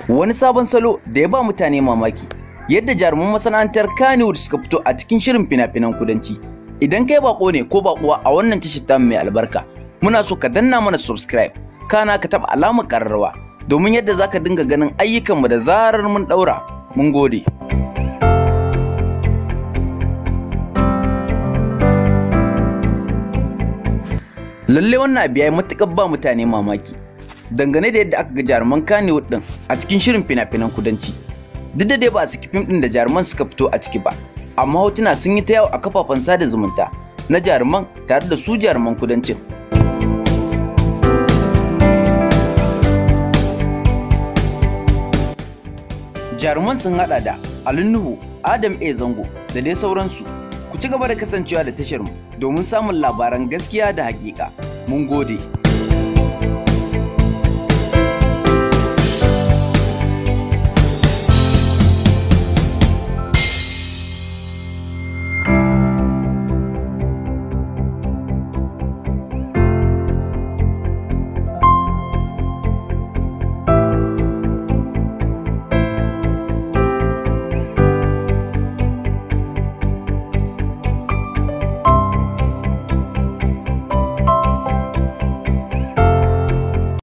Wani sabon salo da ya ba mutane mamaki, yadda jaruman masana'antar Kannywood suka fito a cikin shirin fina-finan kudanci. Idan kai bako ne ko bakuwa a wannan tashar tamu mai albarka, muna so ka danna mana subscribe, kana ka taba alamar kararrawa domin yadda zaka dinga ganin ayyukanmu da zarar mun daura. Mun gode. Lalle wannan abu yayi matukar ba mutane mamaki dangane da yadda aka ga jaruman Kannywood din a cikin shirin fina-finan kudanci. Duk da dai ba a saki fim din da jaruman suka fito a ciki ba, amma hotuna sun yi ta yawo a kafafen sada zumunta na jaruman tare da su jaruman kudancin. Jaruman sun hada da Ali Nuhu, Adam A Zango da dai sauransu. Ku ci gaba da kasancewa da tashar mu domin samun labaran gaskiya da hakika. Mun gode.